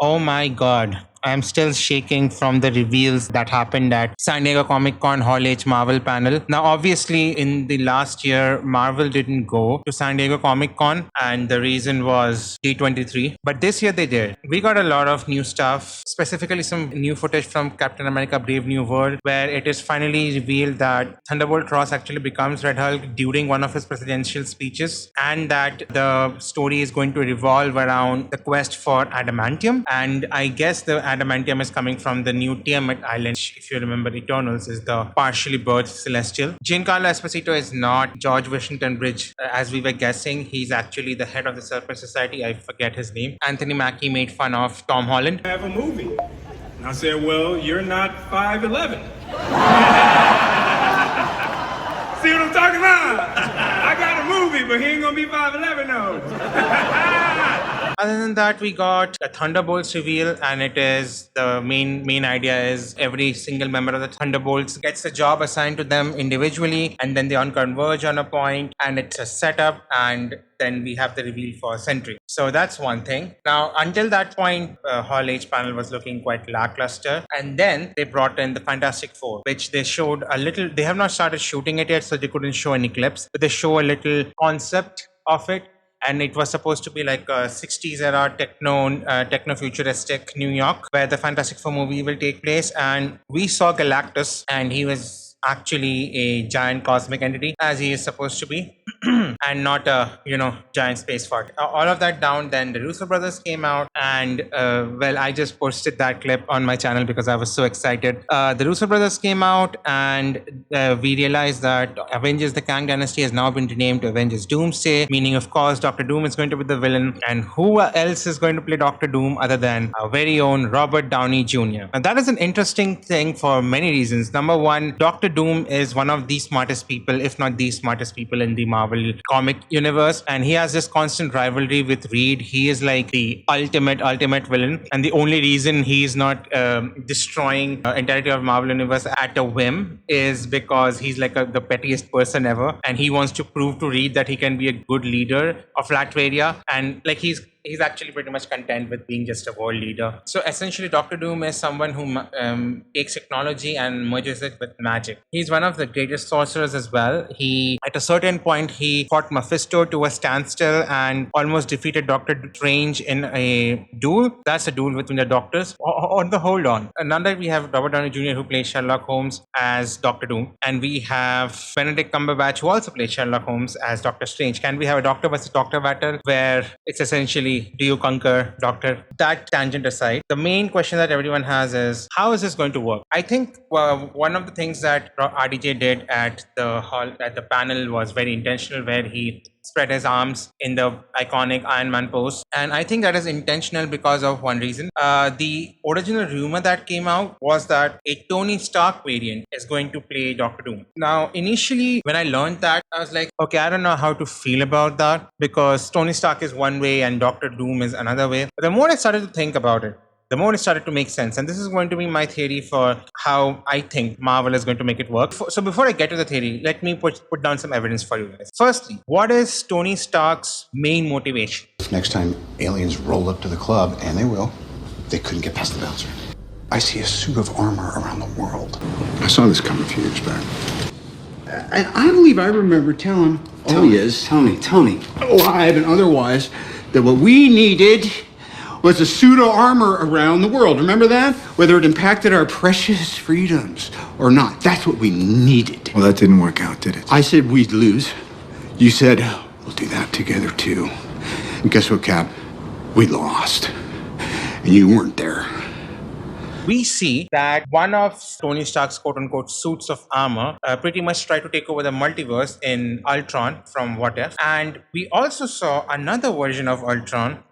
Oh my God. I'm still shaking from the reveals that happened at San Diego Comic Con Hall H Marvel panel. Now, obviously, in the last year, Marvel didn't go to San Diego Comic Con, and the reason was D23. But this year they did. We got a lot of new stuff, specifically some new footage from Captain America Brave New World, where it is finally revealed that Thunderbolt Ross actually becomes Red Hulk during one of his presidential speeches, and that the story is going to revolve around the quest for adamantium. And I guess the adamantium is coming from the new Tiamat Island. If you remember, Eternals is the partially birthed celestial. Giancarlo Esposito is not George Washington Bridge, as we were guessing. He's actually the head of the Serpent Society. I forget his name. Anthony Mackie made fun of Tom Holland. Have a movie. And I said, well, you're not 5'11". See what I'm talking about? I got a movie, but he ain't gonna be 5'11", no. Other than that, we got a Thunderbolts reveal, and it is the main idea is every single member of the Thunderbolts gets a job assigned to them individually, and then they converge on a point, and it's a setup, and then we have the reveal for Sentry. So that's one thing. Now, until that point, Hall H panel was looking quite lackluster, and then they brought in the Fantastic Four, which they showed a little. They have not started shooting it yet, so they couldn't show any clips, but they show a little concept of it. And it was supposed to be like a 60s era techno futuristic New York, where the Fantastic Four movie will take place. And we saw Galactus, and he was actually a giant cosmic entity, as he is supposed to be, and not a giant space fart. All of that down, then the Russo brothers came out, and well, I just posted that clip on my channel because I was so excited. The Russo brothers came out, and we realized that Avengers: The Kang Dynasty has now been renamed to Avengers: Doomsday, meaning, of course, Dr. Doom is going to be the villain, and who else is going to play Dr. Doom other than our very own Robert Downey Jr. And that is an interesting thing for many reasons. Number one, Dr. Doom is one of the smartest people, if not the smartest people in the Marvel comic universe, and he has this constant rivalry with Reed. He is like the ultimate villain, and the only reason he is not destroying the entirety of Marvel universe at a whim is because he's like the pettiest person ever, and he wants to prove to Reed that he can be a good leader of Latveria, and like he's actually pretty much content with being just a world leader. So essentially, Dr. Doom is someone who takes technology and merges it with magic. He's one of the greatest sorcerers as well. At a certain point, he fought Mephisto to a standstill and almost defeated Doctor Strange in a duel. That's a duel between the doctors. Hold on. Another, we have Robert Downey Jr., who plays Sherlock Holmes as Dr. Doom, and we have Benedict Cumberbatch, who also plays Sherlock Holmes as Doctor Strange. Can we have a Doctor versus Doctor battle where it's essentially, do you conquer Doctor? That tangent aside, the main question that everyone has is, how is this going to work? I think one of the things that RDJ did at the panel was very intentional, where he spread his arms in the iconic Iron Man pose. And I think that is intentional because of one reason. The original rumor that came out was that a Tony Stark variant is going to play Doctor Doom. Now, initially, when I learned that, I was like, okay, I don't know how to feel about that, because Tony Stark is one way and Doctor Doom is another way. But the more I started to think about it, the more it started to make sense. And this is going to be my theory for how I think Marvel is going to make it work. So before I get to the theory, let me put down some evidence for you guys. Firstly, what is Tony Stark's main motivation? Next time aliens roll up to the club, and they will, they couldn't get past the bouncer. I see a suit of armor around the world. I saw this coming a few years back. And I believe I remember telling Tony, alive and otherwise, that what we needed was a suit of armor around the world. Remember that? Whether it impacted our precious freedoms or not. That's what we needed. Well, that didn't work out, did it? I said we'd lose. You said, we'll do that together too. And guess what, Cap? We lost. And you weren't there. We see that one of Tony Stark's quote-unquote suits of armor pretty much tried to take over the multiverse in Ultron from What If. And we also saw another version of Ultron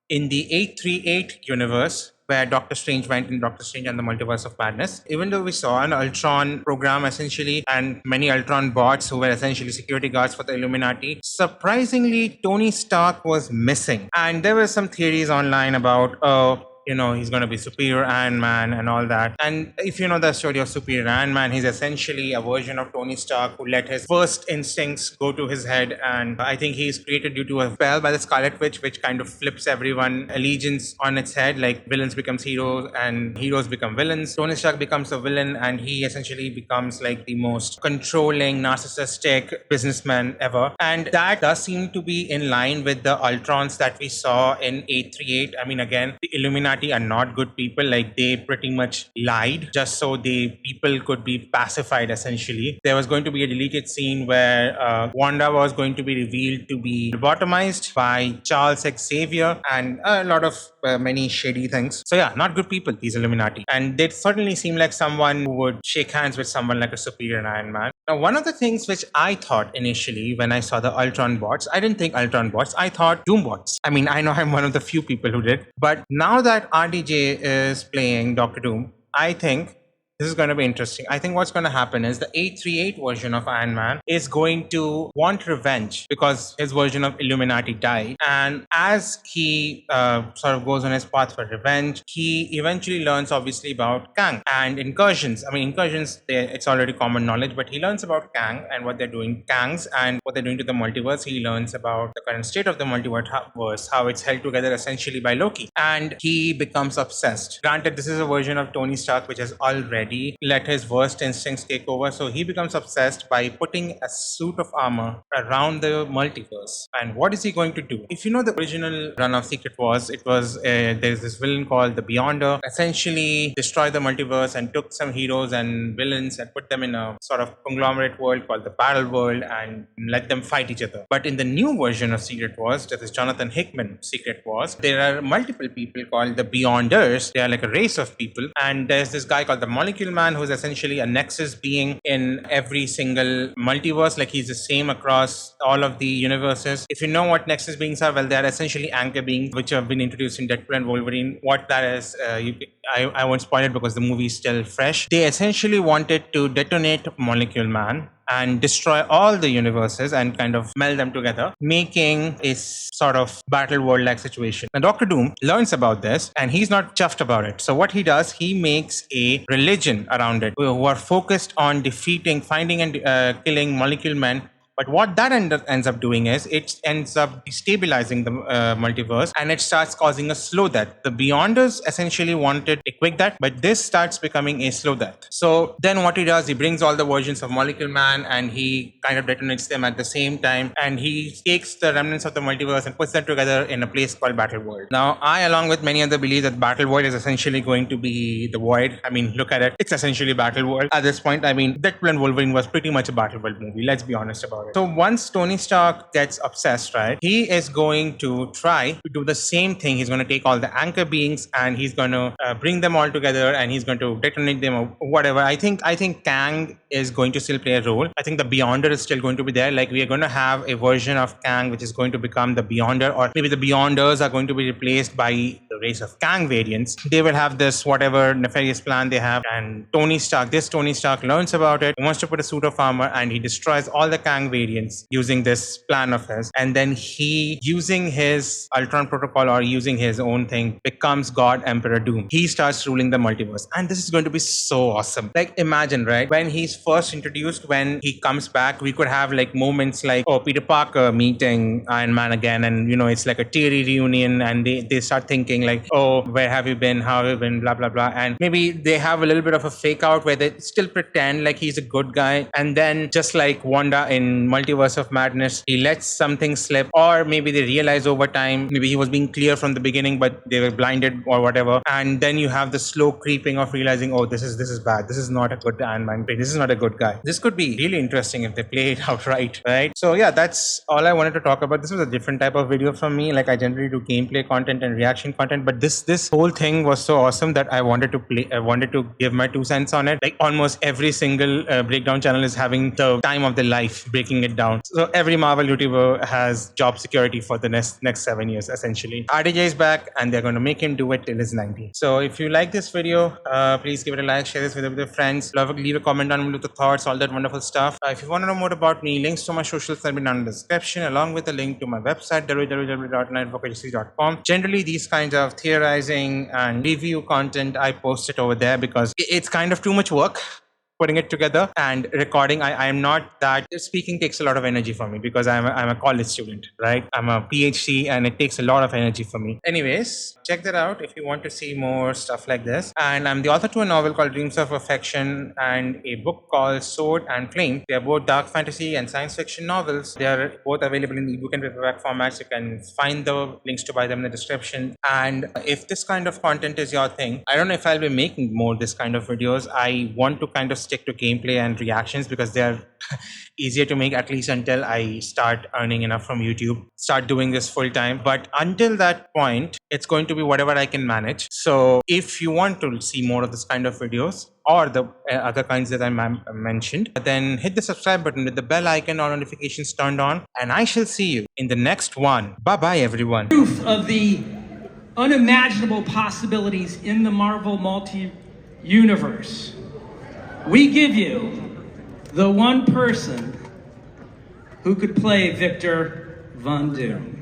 in the 838 universe, where Doctor Strange went in Doctor Strange and the Multiverse of Madness. Even though we saw an Ultron program essentially, and many Ultron bots who were essentially security guards for the Illuminati, surprisingly, Tony Stark was missing. And there were some theories online about, he's going to be superior Iron Man and all that. And if you know the story of superior Iron Man, he's essentially a version of Tony Stark who let his first instincts go to his head. And I think he's created due to a spell by the Scarlet Witch, which kind of flips everyone allegiance on its head. Like villains becomes heroes and heroes become villains. Tony Stark becomes a villain and he essentially becomes like the most controlling, narcissistic businessman ever. And that does seem to be in line with the Ultrons that we saw in 838. I mean, again, the Illuminati are not good people. Like they pretty much lied just so the people could be pacified essentially. There was going to be a deleted scene where Wanda was going to be revealed to be lobotomized by Charles Xavier and a lot of many shady things. So yeah, not good people, these Illuminati. And they certainly seem like someone who would shake hands with someone like a superior Iron Man. Now, one of the things which I thought initially when I saw the Ultron bots, I didn't think Ultron bots, I thought Doom bots. I mean, I know I'm one of the few people who did, but now that RDJ is playing Doctor Doom, I think this is going to be interesting. I think what's going to happen is the 838 version of Iron Man is going to want revenge because his version of Illuminati died. And as he sort of goes on his path for revenge, he eventually learns obviously about Kang and incursions. I mean, incursions, it's already common knowledge, but he learns about Kang and what they're doing, Kangs, and what they're doing to the multiverse. He learns about the current state of the multiverse, how it's held together essentially by Loki. And he becomes obsessed. Granted, this is a version of Tony Stark which has already let his worst instincts take over. So he becomes obsessed by putting a suit of armor around the multiverse. And what is he going to do? If you know the original run of Secret Wars, it was there's this villain called the Beyonder, essentially destroyed the multiverse and took some heroes and villains and put them in a sort of conglomerate world called the Battle World and let them fight each other. But in the new version of Secret Wars, that is Jonathan Hickman Secret Wars, there are multiple people called the Beyonders. They are like a race of people. And there's this guy called the Molecule Man who's essentially a nexus being in every single multiverse. Like he's the same across all of the universes. If you know what nexus beings are, well, they're essentially anchor beings which have been introduced in Deadpool and Wolverine. What that is, I won't spoil it because the movie is still fresh. They essentially wanted to detonate Molecule Man and destroy all the universes and kind of meld them together, making a sort of battle world-like situation. Now, Doctor Doom learns about this and he's not chuffed about it. So what he does, he makes a religion around it who are focused on defeating, finding and killing Molecule Men. But what that ends up doing is it ends up destabilizing the multiverse and it starts causing a slow death. The Beyonders essentially wanted a quick death, but this starts becoming a slow death. So then what he does, he brings all the versions of Molecule Man and he kind of detonates them at the same time. And he takes the remnants of the multiverse and puts them together in a place called Battle World. Now, I, along with many other, believe that Battle World is essentially going to be the Void. I mean, look at it. It's essentially Battle World. At this point, I mean, Deadpool and Wolverine was pretty much a Battle World movie. Let's be honest about it. So once Tony Stark gets obsessed, right, he is going to try to do the same thing. He's going to take all the anchor beings and he's going to bring them all together and he's going to detonate them or whatever. I think Kang is going to still play a role. I think the Beyonder is still going to be there. Like we are going to have a version of Kang which is going to become the Beyonder, or maybe the Beyonders are going to be replaced by the race of Kang variants. They will have this whatever nefarious plan they have, and Tony Stark learns about it. He wants to put a suit of armor and he destroys all the Kang variants using this plan of his, and then he, using his Ultron protocol or using his own thing, becomes God Emperor Doom. He starts ruling the multiverse, and this is going to be so awesome. Like imagine, right, when he's first introduced, when he comes back, we could have like moments like, oh, Peter Parker meeting Iron Man again, and you know, it's like a teary reunion and they start thinking like, oh, where have you been, how have you been, blah blah blah. And maybe they have a little bit of a fake out where they still pretend like he's a good guy, and then just like Wanda in Multiverse of Madness, he lets something slip, or maybe they realize over time maybe he was being clear from the beginning but they were blinded or whatever, and then you have the slow creeping of realizing, oh, this is bad, this is not a good Iron Man, this is not a good guy. This could be really interesting if they play it out right. So yeah, that's all I wanted to talk about. This was a different type of video from me. Like I generally do gameplay content and reaction content, but this whole thing was so awesome that I wanted to give my 2 cents on it. Like almost every single breakdown channel is having the time of their life breaking breaking it down. So every Marvel YouTuber has job security for the next 7 years, essentially. RDJ is back, and they're going to make him do it till he's 90. So if you like this video, please give it a like, share this with your friends, leave a comment down below with the thoughts, all that wonderful stuff. If you want to know more about me, links to my socials will be down in the description, along with a link to my website, www.nightwalker.com. Generally, these kinds of theorizing and review content, I post it over there because it's kind of too much work putting it together and recording. I'm not that speaking takes a lot of energy for me because I'm a college student, right? I'm a PhD and it takes a lot of energy for me. Anyways, check that out if you want to see more stuff like this. And I'm the author to a novel called Dreams of Perfection and a book called Sword and Flame. They are both dark fantasy and science fiction novels. They are both available in ebook and paperback formats. You can find the links to buy them in the description. And if this kind of content is your thing, I don't know if I'll be making more this kind of videos. I want to kind of stick to gameplay and reactions because they're easier to make, at least until I start earning enough from YouTube, start doing this full time. But until that point, it's going to be whatever I can manage. So if you want to see more of this kind of videos or the other kinds that I mentioned, then hit the subscribe button with the bell icon or notifications turned on, and I shall see you in the next one. Bye bye, everyone. Proof of the unimaginable possibilities in the Marvel multi-universe. We give you the one person who could play Victor Von Doom.